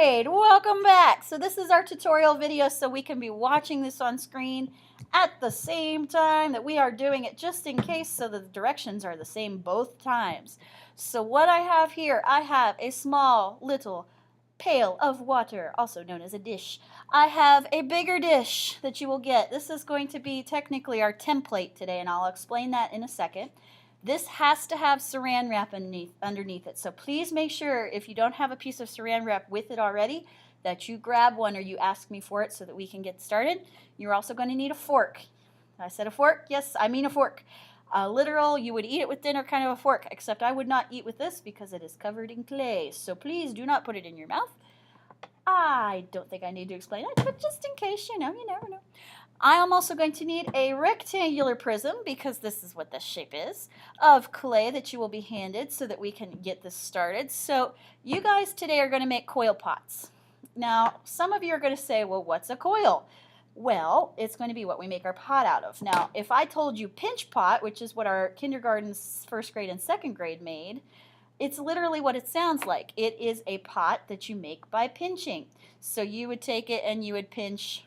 grade, welcome back. So this is our tutorial video so we can be watching this on screen at the same time that we are doing it, just in case, so the directions are the same both times. So what I have here, I have a small little pail of water, also known as a dish. I have a bigger dish that you will get. This is going to be technically our template today, and I'll explain that in a second. This has to have saran wrap underneath it, so please make sure if you don't have a piece of saran wrap with it already that you grab one or you ask me for it so that we can get started. You're also going to need a fork. I said a fork? Yes, I mean a fork. Literal, you would eat it with dinner kind of a fork, except I would not eat with this because it is covered in clay, so please do not put it in your mouth. I don't think I need to explain it, but just in case, you never know. I am also going to need a rectangular prism, because this is what the shape is, of clay that you will be handed so that we can get this started. So you guys today are going to make coil pots. Now, some of you are going to say, well, what's a coil? Well, it's going to be what we make our pot out of. Now, if I told you pinch pot, which is what our kindergartens, first grade and second grade made, it's literally what it sounds like. It is a pot that you make by pinching. So you would take it and you would pinch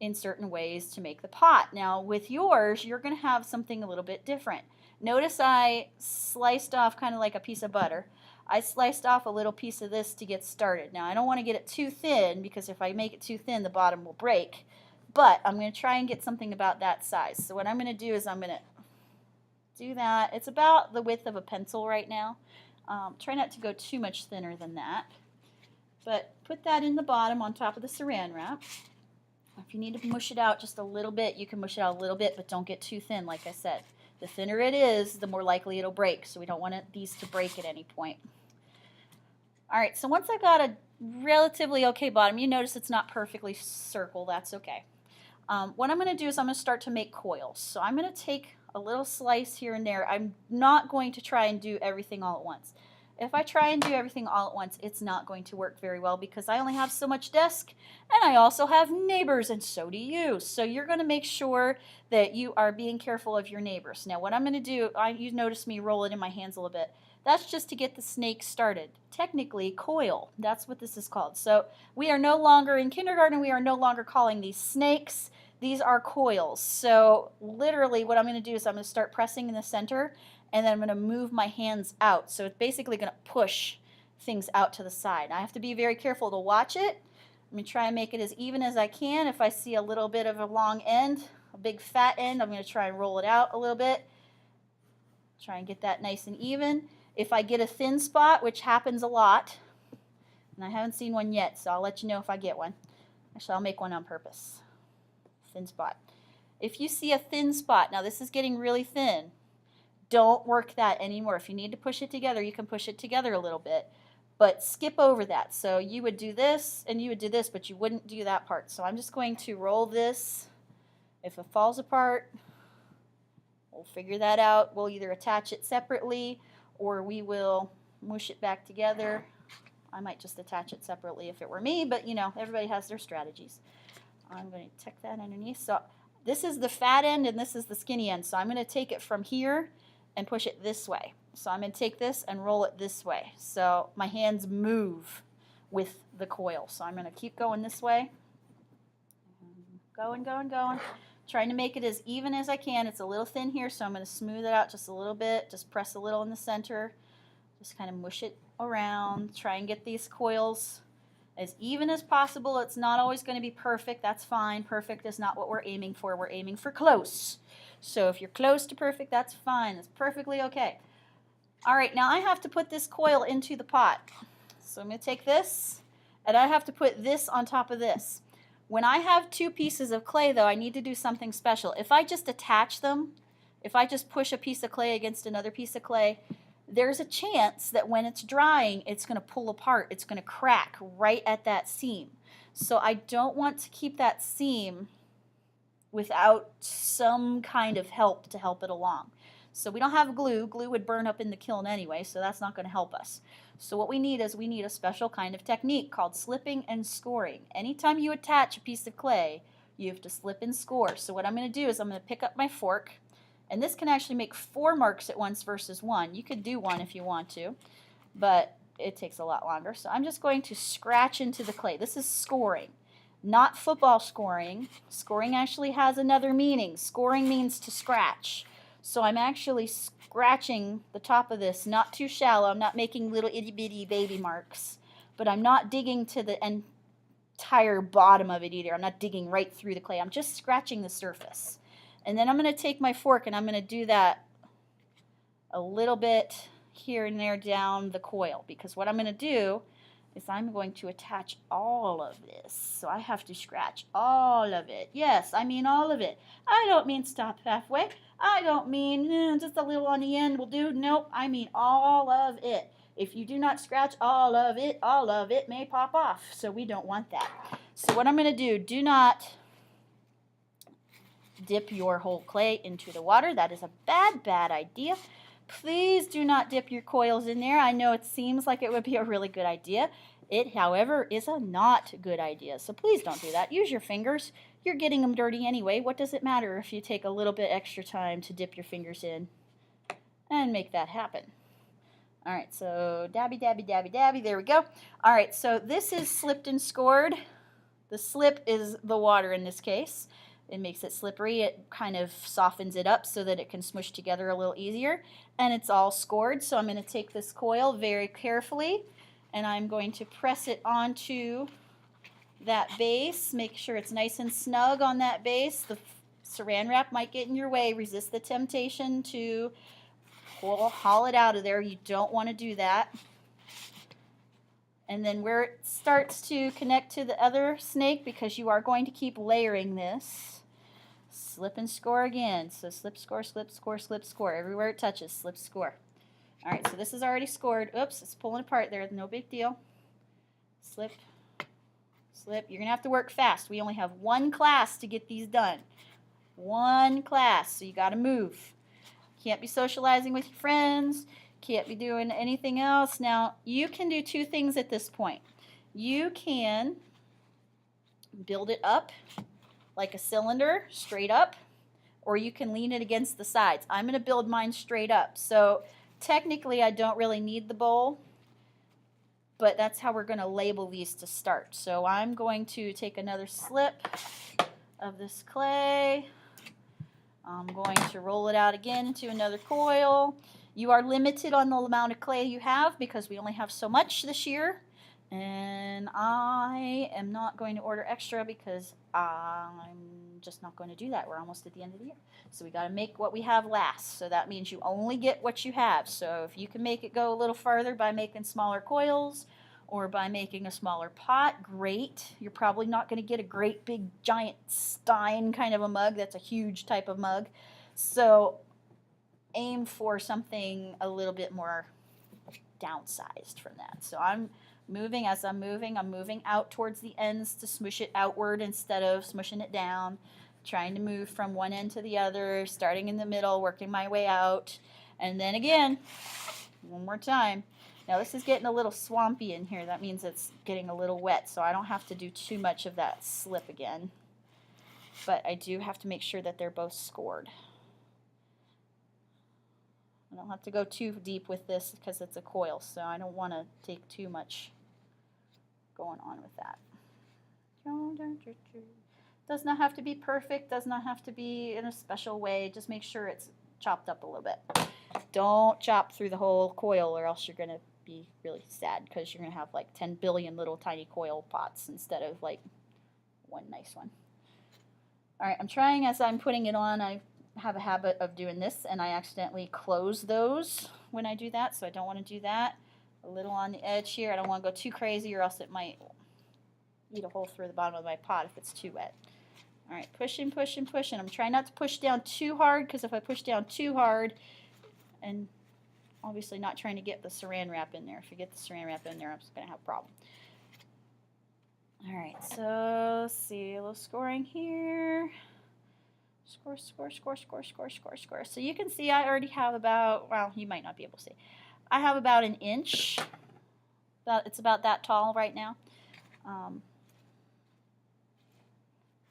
in certain ways to make the pot. Now with yours, you're going to have something a little bit different. Notice I sliced off kind of like a piece of butter. I sliced off a little piece of this to get started. Now I don't want to get it too thin, because if I make it too thin the bottom will break, but I'm going to try and get something about that size. So what I'm going to do is I'm going to do that. It's about the width of a pencil right now. Try not to go too much thinner than that, but put that in the bottom on top of the saran wrap. If you need to mush it out just a little bit, you can mush it out a little bit, but don't get too thin, like I said. The thinner it is, the more likely it'll break, so we don't want these to break at any point. All right, so once I've got a relatively okay bottom, you notice it's not perfectly circle, that's okay. What I'm going to do is I'm going to start to make coils. So I'm going to take a little slice here and there. I'm not going to try and do everything all at once. If I try and do everything all at once, it's not going to work very well, because I only have so much desk and I also have neighbors, and so do you. So you're going to make sure that you are being careful of your neighbors. Now what I'm going to do, you notice me roll it in my hands a little bit. That's just to get the snake started. Technically, coil, that's what this is called. So we are no longer in kindergarten, we are no longer calling these snakes. These are coils. So literally what I'm going to do is I'm going to start pressing in the center, and then I'm going to move my hands out. So it's basically going to push things out to the side. I have to be very careful to watch it. I'm going to try and make it as even as I can. If I see a little bit of a long end, a big fat end, I'm going to try and roll it out a little bit. Try and get that nice and even. If I get a thin spot, which happens a lot, and I haven't seen one yet, so I'll let you know if I get one. Actually, I'll make one on purpose. Thin spot. If you see a thin spot, now this is getting really thin, don't work that anymore. If you need to push it together, you can push it together a little bit, but skip over that. So you would do this and you would do this, but you wouldn't do that part. So I'm just going to roll this. If it falls apart, we'll figure that out. We'll either attach it separately or we will mush it back together. I might just attach it separately if it were me, but everybody has their strategies. I'm going to tuck that underneath. So this is the fat end and this is the skinny end. So I'm going to take it from here and push it this way. So I'm going to take this and roll it this way. So my hands move with the coil. So I'm going to keep going this way. Going. Trying to make it as even as I can. It's a little thin here, so I'm going to smooth it out just a little bit. Just press a little in the center. Just kind of mush it around. Try and get these coils as even as possible. It's not always going to be perfect. That's fine. Perfect is not what we're aiming for. We're aiming for close. So if you're close to perfect, that's fine. That's perfectly okay. All right, now I have to put this coil into the pot. So I'm going to take this, and I have to put this on top of this. When I have two pieces of clay, though, I need to do something special. If I just attach them, if I just push a piece of clay against another piece of clay, there's a chance that when it's drying, it's going to pull apart. It's going to crack right at that seam. So I don't want to keep that seam without some kind of help to help it along. So we don't have glue. Glue would burn up in the kiln anyway, so that's not going to help us. So what we need is we need a special kind of technique called slipping and scoring. Anytime you attach a piece of clay, you have to slip and score. So what I'm going to do is I'm going to pick up my fork, and this can actually make 4 marks at once versus 1. You could do 1 if you want to, but it takes a lot longer. So I'm just going to scratch into the clay. This is scoring, not football scoring. Scoring actually has another meaning. Scoring means to scratch. So I'm actually scratching the top of this, not too shallow. I'm not making little itty bitty baby marks, but I'm not digging to the entire bottom of it either. I'm not digging right through the clay. I'm just scratching the surface. And then I'm going to take my fork and I'm going to do that a little bit here and there down the coil, because what I'm going to do is I'm going to attach all of this. So I have to scratch all of it. Yes, I mean all of it. I don't mean stop halfway. I don't mean just a little on the end will do. Nope, I mean all of it. If you do not scratch all of it may pop off. So we don't want that. So what I'm going to do not dip your whole clay into the water. That is a bad idea. Please do not dip your coils in there. I know it seems like it would be a really good idea. It, however, is a not good idea. So please don't do that. Use your fingers. You're getting them dirty anyway. What does it matter if you take a little bit extra time to dip your fingers in and make that happen? All right, so dabby, dabby, dabby, dabby. There we go. All right, so this is slipped and scored. The slip is the water in this case. It makes it slippery. It kind of softens it up so that it can smush together a little easier. And it's all scored. So I'm going to take this coil very carefully and I'm going to press it onto that base. Make sure it's nice and snug on that base. The saran wrap might get in your way. Resist the temptation to haul it out of there. You don't want to do that. And then where it starts to connect to the other snake, because you are going to keep layering this, slip and score again. So slip, score, slip, score, slip, score. Everywhere it touches, slip, score. All right, so this is already scored. Oops, it's pulling apart there. No big deal. Slip, slip. You're going to have to work fast. We only have one class to get these done. One class, so you got to move. Can't be socializing with your friends. Can't be doing anything else. Now, you can do two things at this point. You can build it up like a cylinder, straight up, or you can lean it against the sides. I'm going to build mine straight up. So technically, I don't really need the bowl, but that's how we're going to label these to start. So I'm going to take another slip of this clay. I'm going to roll it out again into another coil. You are limited on the amount of clay you have because we only have so much this year. And I am not going to order extra because I'm just not going to do that. We're almost at the end of the year. So we got to make what we have last. So that means you only get what you have. So if you can make it go a little farther by making smaller coils or by making a smaller pot, great. You're probably not going to get a great big giant stein kind of a mug. That's a huge type of mug. So aim for something a little bit more downsized from that. So I'm moving. As I'm moving out towards the ends to smush it outward instead of smushing it down. Trying to move from one end to the other, starting in the middle, working my way out. And then again, one more time. Now this is getting a little swampy in here. That means it's getting a little wet, so I don't have to do too much of that slip again. But I do have to make sure that they're both scored. I don't have to go too deep with this because it's a coil, so I don't want to take too much going on with that. Does not have to be perfect, does not have to be in a special way. Just make sure it's chopped up a little bit. Don't chop through the whole coil or else you're going to be really sad because you're going to have like 10 billion little tiny coil pots instead of like one nice one. All right, I'm trying as I'm putting it on. I have a habit of doing this and I accidentally close those when I do that, so I don't want to do that. A little on the edge here. I don't want to go too crazy or else it might eat a hole through the bottom of my pot if it's too wet. All right, pushing, pushing, pushing. I'm trying not to push down too hard because if I push down too hard, and obviously not trying to get the saran wrap in there. If you get the saran wrap in there, I'm just going to have a problem. All right, so let's see, a little scoring here. Score, score, score, score, score, score, score. So you can see I already have about, well, you might not be able to see. I have about an inch. It's about that tall right now.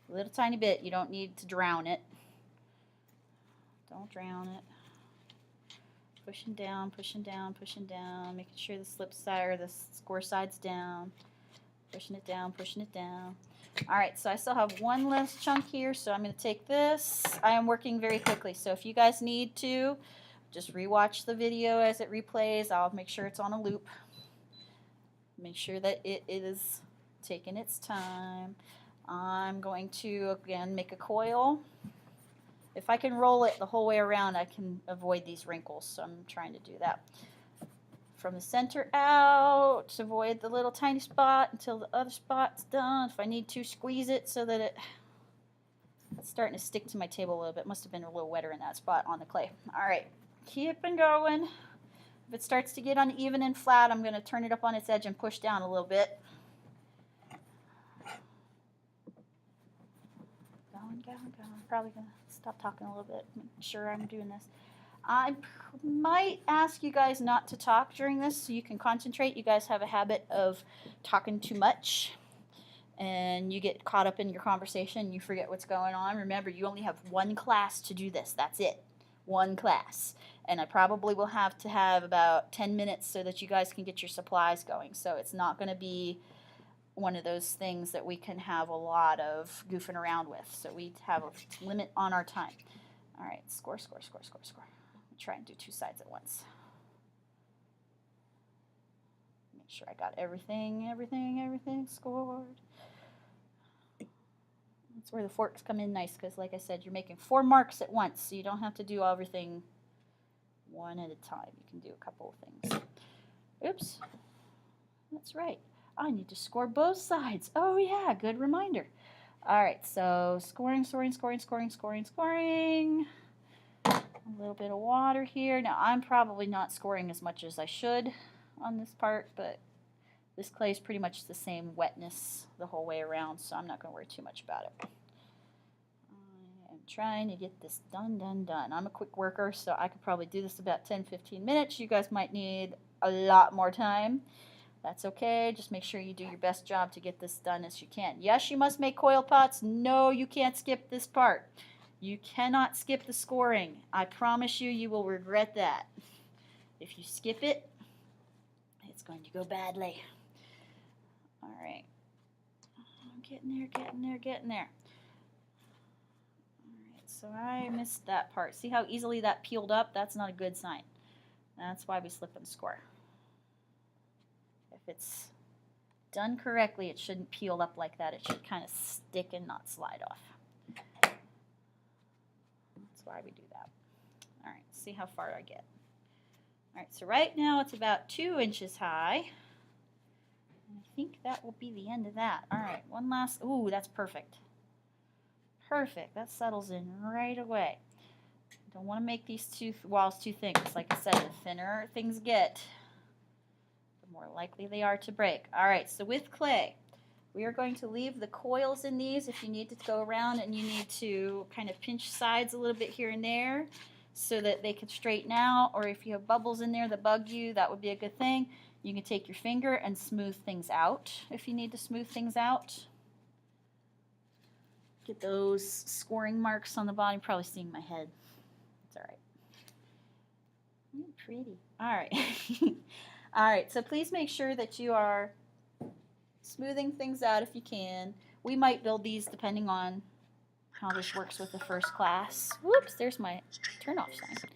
A little tiny bit. You don't need to drown it. Don't drown it. pushing down, pushing down, pushing down, making sure the slip side or the score side's down. Pushing it down, pushing it down. All right, so I still have one last chunk here, so I'm going to take this. I am working very quickly, so if you guys need to, just rewatch the video as it replays. I'll make sure it's on a loop. Make sure that it is taking its time. I'm going to, again, make a coil. If I can roll it the whole way around, I can avoid these wrinkles, so I'm trying to do that. From the center out, avoid the little tiny spot until the other spot's done. If I need to, squeeze it so that it's starting to stick to my table a little bit. Must have been a little wetter in that spot on the clay. All right, keeping going. If it starts to get uneven and flat, I'm going to turn it up on its edge and push down a little bit. Going, going, going. Probably going to stop talking a little bit, make sure I'm doing this. I might ask you guys not to talk during this so you can concentrate. You guys have a habit of talking too much and you get caught up in your conversation and you forget what's going on. Remember, you only have one class to do this. That's it. One class. And I probably will have to have about 10 minutes so that you guys can get your supplies going. So it's not going to be one of those things that we can have a lot of goofing around with. So we have a limit on our time. All right, score, score, score, score, score. Try and do two sides at once. Make sure I got everything scored. That's where the forks come in nice because, like I said, you're making 4 marks at once, so you don't have to do everything one at a time. You can do a couple of things. Oops. That's right. I need to score both sides. Oh, yeah, good reminder. All right, so scoring, scoring, scoring, scoring, scoring, scoring. A little bit of water here. Now I'm probably not scoring as much as I should on this part, but this clay is pretty much the same wetness the whole way around, so I'm not going to worry too much about it. I am trying to get this done. I'm a quick worker, so I could probably do this about 10-15 minutes. You guys might need a lot more time. That's okay. Just make sure you do your best job to get this done as you can. Yes, you must make coil pots. No, you can't skip this part. You cannot skip the scoring. I promise you, you will regret that. If you skip it, it's going to go badly. All right. I'm getting there, getting there, getting there. All right, so I missed that part. See how easily that peeled up? That's not a good sign. That's why we slip and score. If it's done correctly, it shouldn't peel up like that. It should kind of stick and not slide off. Why we do that. All right, see how far I get. All right, so right now it's about 2 inches high. I think that will be the end of that. All right, one last, ooh, that's perfect. Perfect, that settles in right away. Don't want to make these two walls too thin, because like I said, the thinner things get, the more likely they are to break. All right, so with clay, we are going to leave the coils in these if you need to go around and you need to kind of pinch sides a little bit here and there so that they can straighten out, or if you have bubbles in there that bug you, that would be a good thing. You can take your finger and smooth things out if you need to smooth things out. Get those scoring marks on the bottom. You're probably seeing my head. It's all right. Pretty. All right. All right, so please make sure that you are smoothing things out if you can. We might build these depending on how this works with the first class. Whoops, there's my turn-off sign.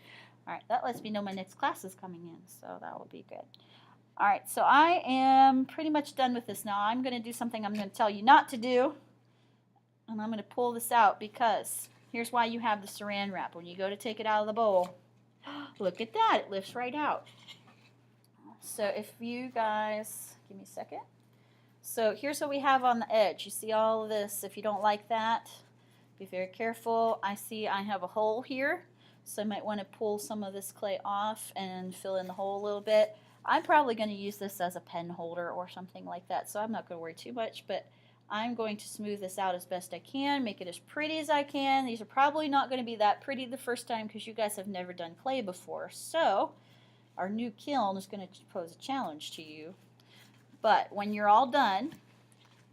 All right, that lets me know my next class is coming in, so that will be good. All right, so I am pretty much done with this now. I'm going to do something I'm going to tell you not to do, and I'm going to pull this out because here's why you have the saran wrap. When you go to take it out of the bowl, look at that, it lifts right out. So if you guys, give me a second. So here's what we have on the edge. You see all of this. If you don't like that, be very careful. I see I have a hole here, so I might want to pull some of this clay off and fill in the hole a little bit. I'm probably going to use this as a pen holder or something like that, so I'm not going to worry too much, but I'm going to smooth this out as best I can, make it as pretty as I can. These are probably not going to be that pretty the first time because you guys have never done clay before, so our new kiln is going to pose a challenge to you. But when you're all done,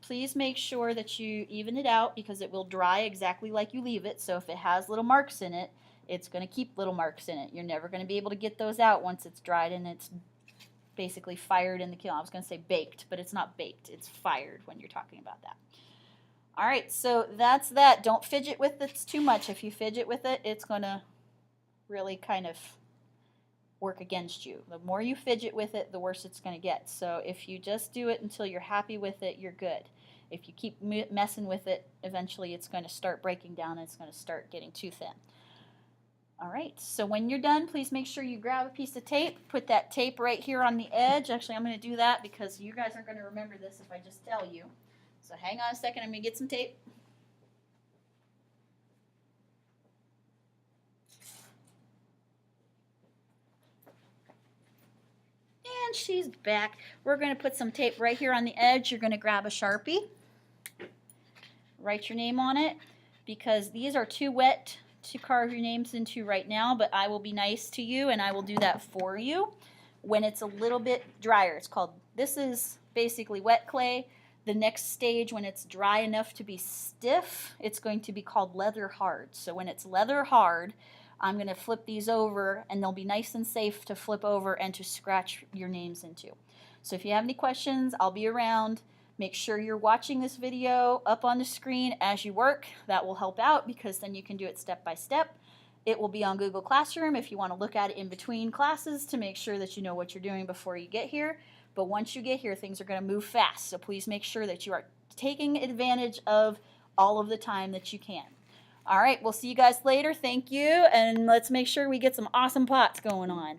please make sure that you even it out because it will dry exactly like you leave it. So if it has little marks in it, it's going to keep little marks in it. You're never going to be able to get those out once it's dried and it's basically fired in the kiln. I was going to say baked, but it's not baked. It's fired when you're talking about that. All right, so that's that. Don't fidget with it too much. If you fidget with it, it's going to really kind of work against you. The more you fidget with it, the worse it's going to get. So if you just do it until you're happy with it, you're good. If you keep messing with it, eventually it's going to start breaking down and it's going to start getting too thin. All right, so when you're done, please make sure you grab a piece of tape, put that tape right here on the edge. Actually, I'm going to do that because you guys aren't going to remember this if I just tell you. So hang on a second, I'm going to get some tape. And she's back. We're going to put some tape right here on the edge. You're going to grab a Sharpie. Write your name on it because these are too wet to carve your names into right now, but I will be nice to you and I will do that for you when it's a little bit drier. It's called, this is basically wet clay. The next stage, when it's dry enough to be stiff, it's going to be called leather hard. So when it's leather hard, I'm going to flip these over and they'll be nice and safe to flip over and to scratch your names into. So if you have any questions, I'll be around. Make sure you're watching this video up on the screen as you work. That will help out because then you can do it step by step. It will be on Google Classroom if you want to look at it in between classes to make sure that you know what you're doing before you get here. But once you get here, things are going to move fast. So please make sure that you are taking advantage of all of the time that you can. All right, we'll see you guys later. Thank you. And let's make sure we get some awesome pots going on.